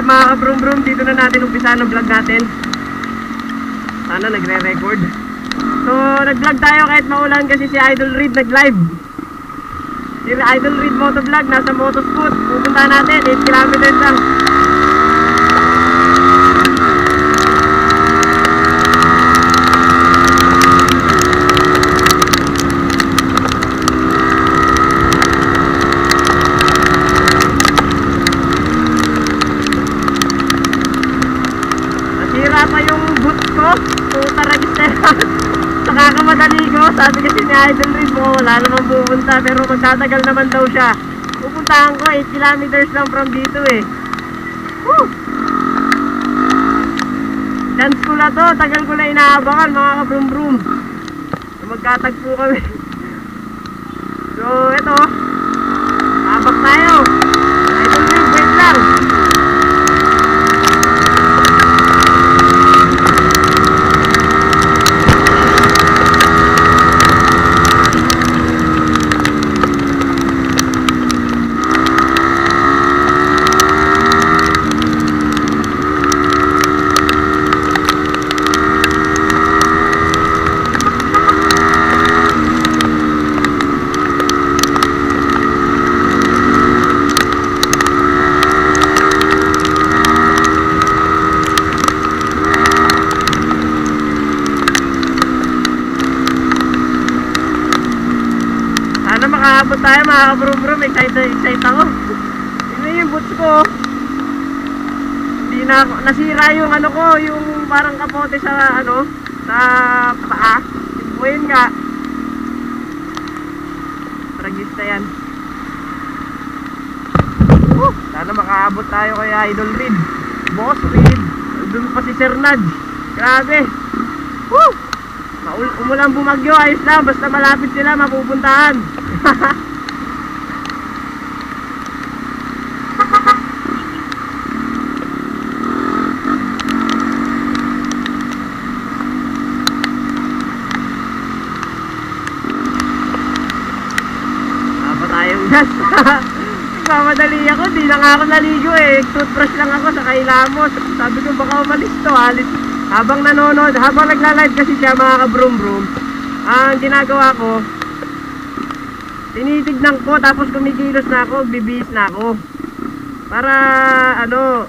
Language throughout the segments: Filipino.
mga ka-brum-brum, dito na natin umpisa ng vlog natin. Sana nagre-record. So nag-vlog tayo kahit maulan kasi si Idol Reed nag-live. Si Idol Reed motovlog, nasa Motoscoot. Pupunta natin, 8 kilometers lang. Nasira pa yung boot ko. Puta register. Nakakamadali ko. Sabi kasi ni Idol Reed mo, wala namang pupunta pero magtatagal naman daw siya. Pupuntahan ko 8 kilometers lang from dito eh. Woo! Chance ko na to, tagal ko na inaabangan mga ka-brum-brum. So, magkatagpo kami. So eto, abak tayo. Idol Reed, wait lang. Sana makaabot tayo mga ka-brum-brum. Excited ako. Yun yung boots ko. Hindi na nasira yung ano ko, yung parang kapote sa ano, sa paa. Ngayon nga. Tragista yan. Sana makaabot tayo kay Idol Reed. Boss Reed. Doon pa si Sir Nad. Grabe. Umulang bumagyo, ayos lang. Basta malapit sila, mapupuntahan. Apa tayong gas. Nagmamadali ako, di na nga ako naligo eh. Toothbrush lang ako sa kailamos. Sabi ko baka umalis to, alis. Habang nanonood, habang nagla-live kasi siya mga ka-brum-brum, ang ginagawa ko, tinitignan ko tapos kumikilos na ako, bibihis na ako. Para ano,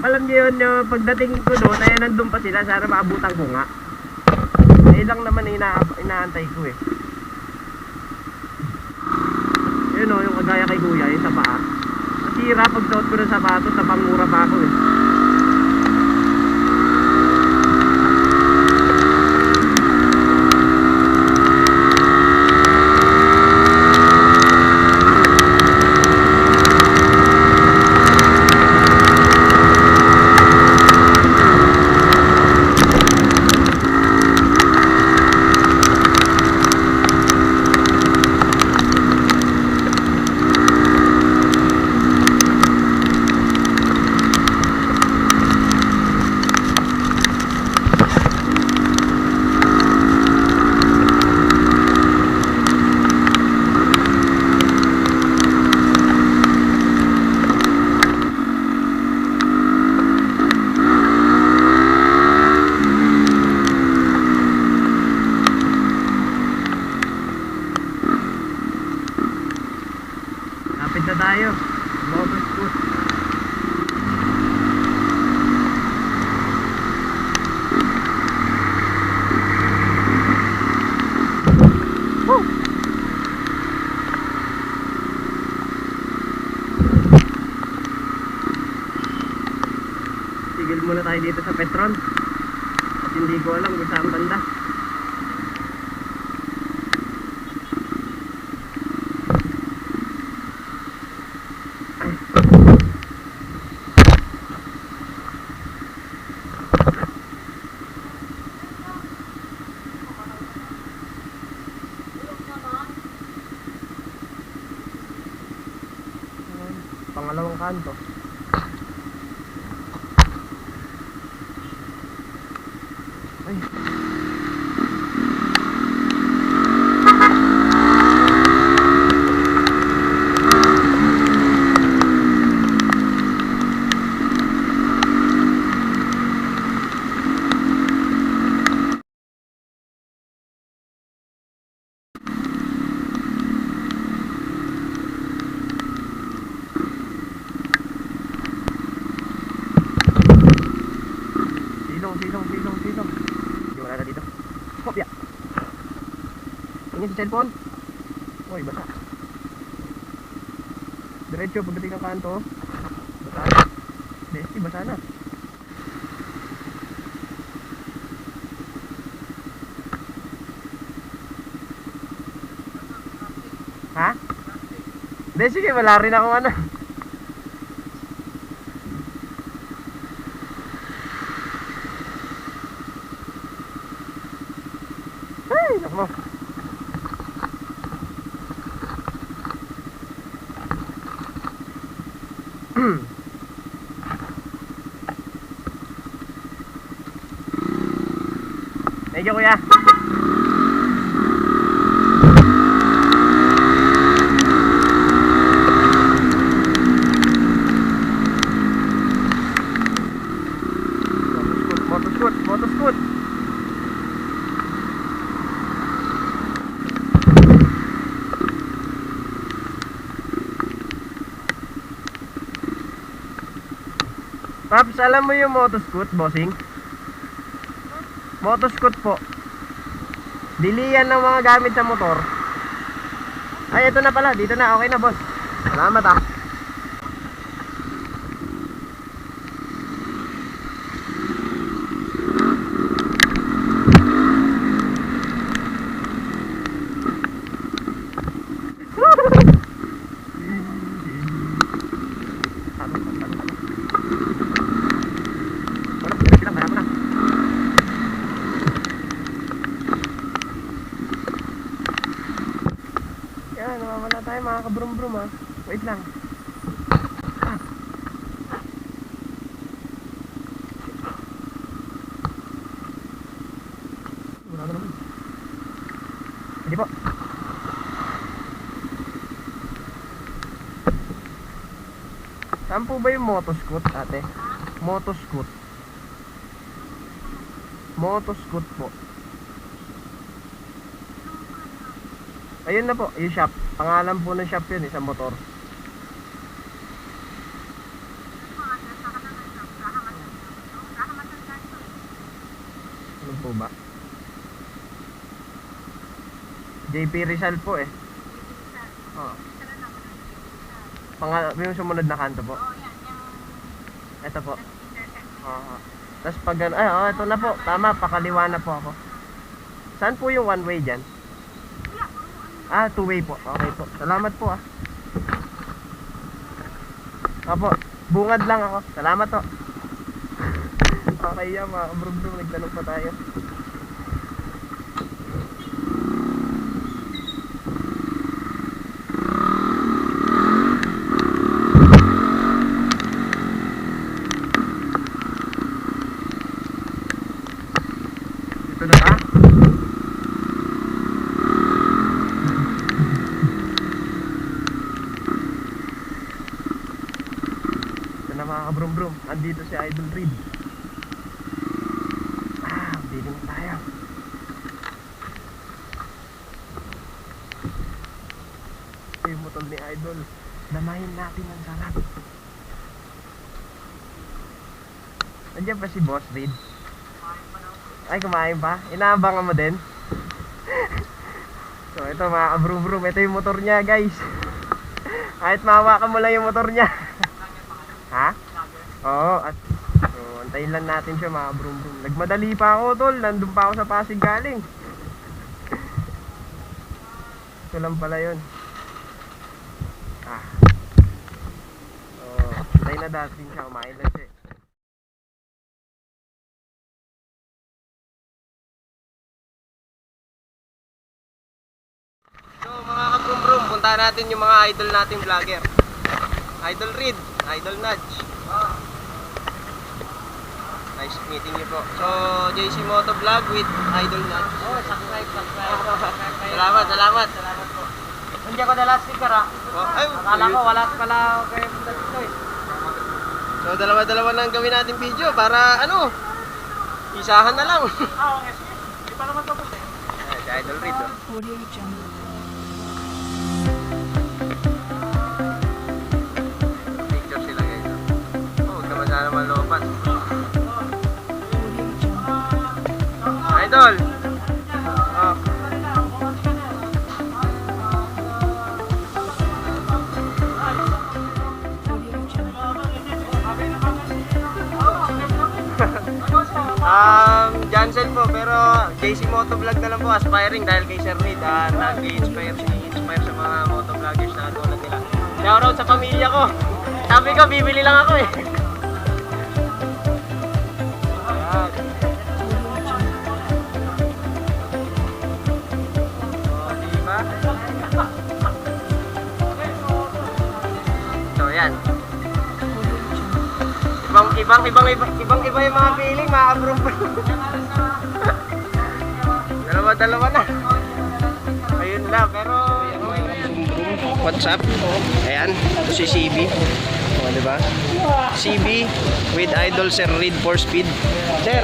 alam niyo yun, yung pagdating ko doon, ay nandun pa sila, sana maabutan ko nga. Ayun lang naman inaantay ko eh. Yun o, yung kagaya kay kuya, yung sa paa. Masira pag suot ko ng sapatos, sa pangmura pa ako eh. Lapit na tayo. Motoscoot. Tigil muna tayo dito sa Petron. At hindi ko alam kung saan banda. Pangalawang kanto. Ay. dito. Hindi wala na dito. Kopya. Tingin sa cellphone. Uy, basa. Diretso, pagdating ng kanto. Basa na. Desi, basa na. Ha? Hindi, sige, wala rin ako ano. Ay, naku mo. Thank you, kuya. Motoscoot. Paps, alam mo yung motoscoot, bossing? Motoscoot po. Dilihan ng mga gamit sa motor. Ay, ito na pala. Dito na. Okay na, boss. Salamat ah. Yan, nawawala tayo mga kabrum-brum ha. Wait lang. Wala na naman. Hindi po. Saan po ba yung motoscoot, ate? Motoscoot. Motoscoot po. Ayun na po, yung shop. Pangalan po ng shop yun, sa motor. Ano po ba? JP Rizal po eh. Oh. Yung sumunod na kanto po. Ito po. Tapos pag ito na po. Tama, pakaliwa na po ako. Saan po yung one way dyan? Ah, two way po. Okay po. Salamat po ah. Opo, bungad lang ako. Salamat po. Okay yan mga kabrum-brum, nagtanong pa tayo. Dito na ta? Na mga kabrum-brum, andito si Idol Reed. Dito na tayo. Ito yung motor ni Idol. Damahin natin ang sarap. Nandiyan pa si Boss Reed. Ay, kumain pa? Inaabangan mo din? So ito mga kabrum-brum, ito yung motor niya guys. Kahit mahawakan mo lang yung motor niya. Ha? Oo, at so, antayin lang natin siya mga brum-brum. Nagmadali pa ako tol, nandun pa ako sa Pasig galing. Ito lang pala yun. So, antayin na natin siya, kumain lang siya. So mga kabrum-brum, puntahan natin yung mga idol nating vlogger. Idol Reed, Idol Nudge. Nice meeting you po. So, JC Moto Vlog with Idol Nudge. Oh, subscribe. Salamat po. Hindi ako dala sticker ha. Akala ko wala pala kayo punta dito eh. So, dalawa-dalawa lang gawin natin video para isahan na lang. Okay. Hindi pa naman tapos eh. Si Idol Reed oh. Audio Jungle. Sana malopan. Idol. Oh. Jansen po, pero JC Motovlog na lang po, aspiring dahil kay Sir Reed, nag-inspire sa mga motovloggers na tulad nila. Shoutout sa pamilya ko. Sabi ko, bibili lang ako eh. Ayan. O, diba? So, yan. Ibang-iba yung mga feeling, mga kabrum-brum. Dalawa-dalawa na. Ayun lang, pero what's up? Ayan, ito si CB. O, diba? CB with Idol Sir Reed for Speed. Sir,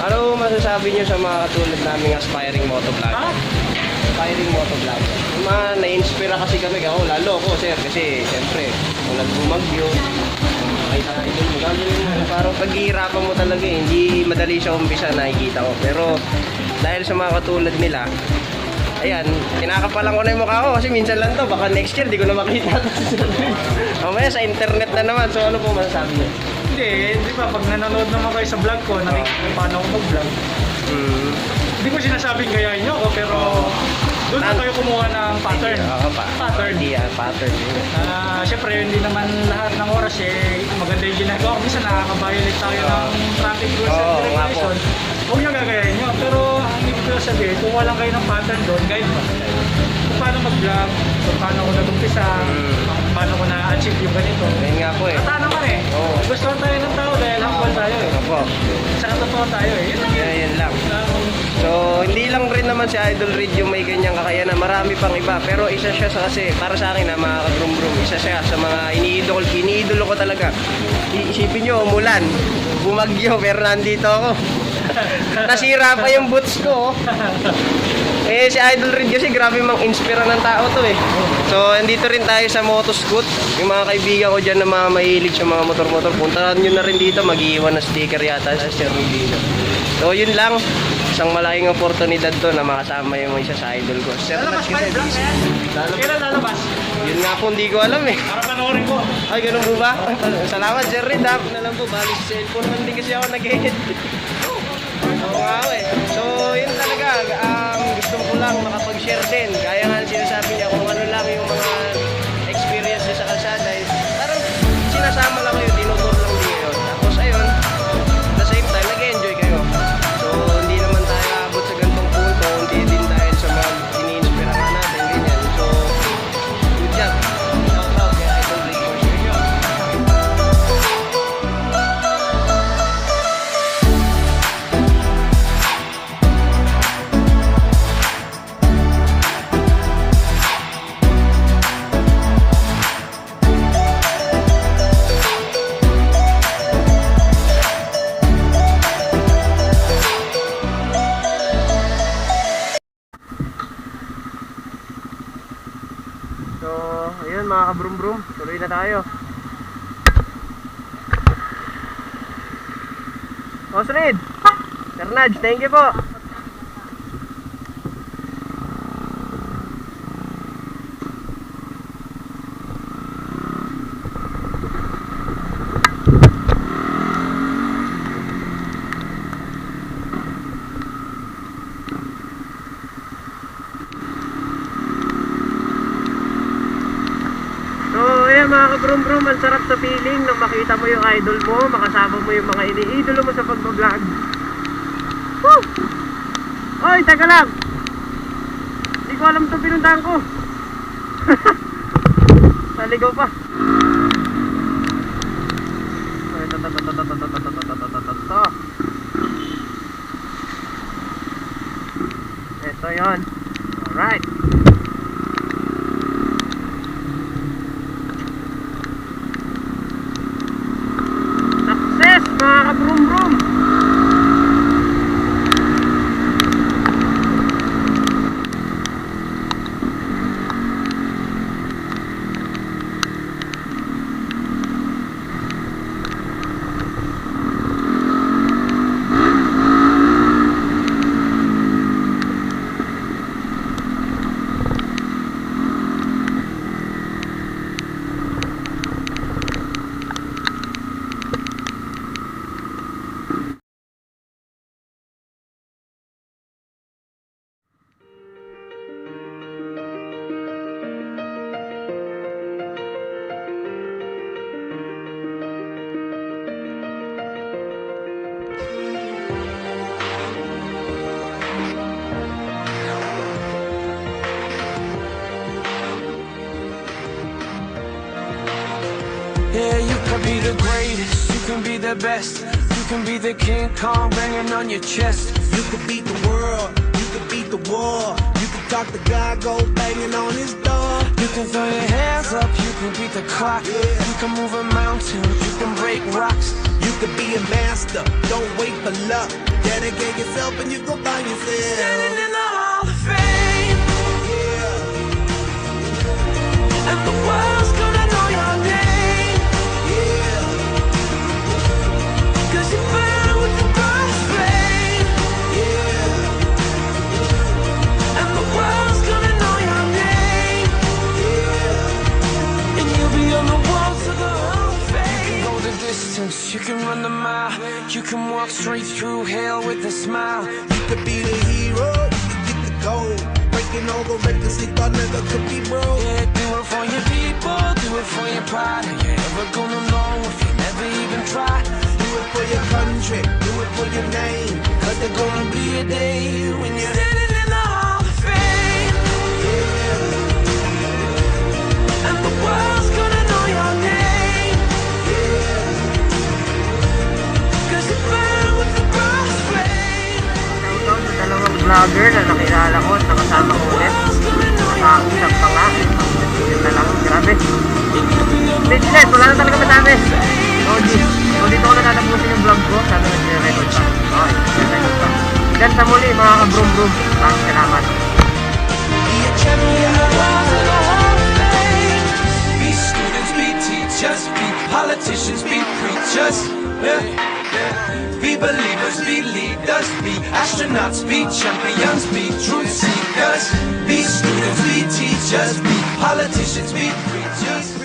ano masasabi nyo sa mga katulad naming aspiring motovlogger? Aspiring motovlogger. Na-inspira kasi kami, lalo ako, sir, kasi siyempre, kung nagbumagyo, makita na idol mo, gagawin mo. Parang paghihirapan mo talaga eh. Hindi madali siya umpisa, nakikita ko. Pero dahil sa mga katulad nila, ayan, kinakapalan ko na yung mukha ko kasi minsan lang to, baka next year di ko na makita. Mamaya sa internet na naman. So ano po masasabi niyo? Hindi ba, pag nanonood naman kayo sa vlog ko, nakikita kung paano ako mag-vlog. Hindi ko sinasabing gayahin nyo ako, pero doon na kayo kumuha ng pattern. Pattern. Pattern. Siyempre, hindi naman lahat ng oras maganda yung ginagawa. Minsan nakaka-violate tayo ng traffic rules and regulations. Huwag nyo gagayahin nyo. Pero ang ibig ko sabihin, kung walang kayo ng pattern doon, guide mo. Kung paano mag-vlog, kung paano ko nag-umpisa, kung paano ko na-achieve yung ganito. Ayun nga po eh. Kata naman eh. Gusto tayo ng tao dahil humble tayo eh. Opo. Sa katotoo tayo eh. Yun lang. So, hindi lang rin naman si Idol Reed yung may ganyang kakayanan. Marami pang iba. Pero isa siya kasi, para sa akin mga kabrum-brum, isa siya sa mga iniidolo ko talaga. Isipin nyo, umulan, bumagyo, pero nandito ako. Nasira pa yung boots ko. Eh, si Idol Reed kasi grabe mang inspira ng tao to eh. So, andito rin tayo sa Motoscoot. Yung mga kaibigan ko dyan na mga mahilig sa mga motor-motor, puntahan nyo na rin dito, mag-iwan na sticker yata sa Sir Reed dito. So, yun lang. Isang malaking oportunidad to na makasama yung isa sa idol ko. Sir, Lalabas ba yung vlog na yan? Kailan lalabas? Yun nga po, hindi ko alam eh. Para panoorin ko. Ay, ganun po ba? Salamat, Sir Reed. Dapat na lang po, bali sa cellphone man din kasi ako nag-edit. Oo nga eh. So, yun talaga. Gusto ko lang makapag-share din. Kaya nga sinasabi niya kung ano lang yung mga experience niya sa kalsada. Parang sinasama lang kayo, dinodor lang din kayo. Tapos ayun, at the same time, nag-enjoy kayo. So, hindi naman tayo abot sa gantong punto. Hindi din dahil sa mga ini-inspira nga natin, ganyan. So, good job. Shout out kay Idol Reed for Speed. So, ayun mga kabrum-brum, tuloy na tayo. Boss Reed, Sir Nudge, thank you po. Mga kabrum-brum, ang sarap sa feeling nang makita mo yung idol mo, makasama mo yung mga iniidolo mo sa pag-vlog. Woo! Oy, teka lang! Hindi ko alam itong pinuntahan ko. Naligaw pa. Ito yun. Alright. Mga kabrum-brum. can be the best. You can be the King Kong banging on your chest. You could beat the world, you could beat the war. You could talk to God, go banging on his door. You can throw your hands up, you can beat the clock. You can move a mountain, you can break rocks. You could be a master, don't wait for luck. Dedicate yourself and you go find yourself. Standing in the Hall of Fame, Yeah, and the world's gonna know your name. yeah, 'Cause you burn with the brightest flame, yeah, and the world's gonna know your name. yeah. And you'll be on the walls of the Hall of Fame. You can go the distance, you can run the mile. You can walk straight through hell with a smile. You could be the hero, you could get the gold. Breaking all the records they thought never could be broke. Yeah, do it for your people, do it for your pride. Are you ever gonna know if you never even try? Do it for your country, do it for your name. Cause there's gonna be a day when you're standing in the Hall of Fame, and the world's gonna know your name. 'Cause you burn with the brightest flame. Shoutout sa dalawang vlogger na nakilala ko at nakasama ko ulit. Nakausap pa nga. Yun na lang, grabe. Speechless, wala na talaga madami. So dito ko na tatapusin yung vlog ko. Sana nag-record pa. Okay, nag-record pa. Hanggang sa muli mga ka-brum-brum. Maraming salamat. Be a champion, rise in the Hall of Fame. Be students, be teachers, be politicians, be preachers. Yeah, yeah. Be believers, be leaders, be astronauts, be champions, be truth seekers. Be students, be teachers, be politicians, be preachers.